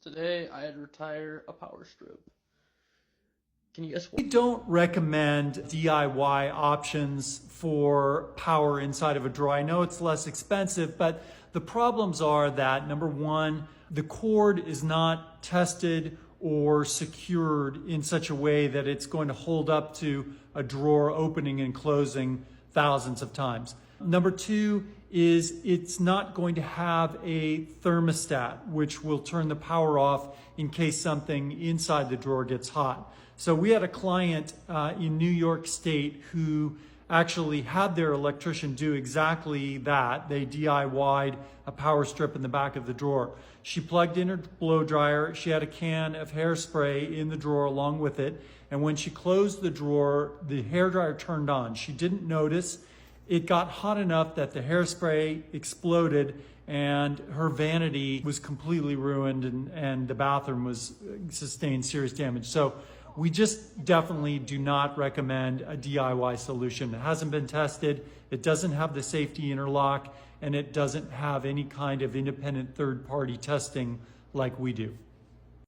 Today I had to retire a power strip. Can you guess what? We don't recommend DIY options for power inside of a drawer. I know it's less expensive, but the problems are that, number one, the cord is not tested or secured in such a way that it's going to hold up to a drawer opening and closing thousands of times. Number two is it's not going to have a thermostat, which will turn the power off in case something inside the drawer gets hot. So we had a client in New York State who actually had their electrician do exactly that. They DIY'd a power strip in the back of the drawer. She plugged in her blow dryer. She had a can of hairspray in the drawer along with it. And when she closed the drawer, the hairdryer turned on. She didn't notice. It got hot enough that the hairspray exploded and her vanity was completely ruined and the bathroom was sustained serious damage. So we just definitely do not recommend a DIY solution. It hasn't been tested, it doesn't have the safety interlock, and it doesn't have any kind of independent third-party testing like we do.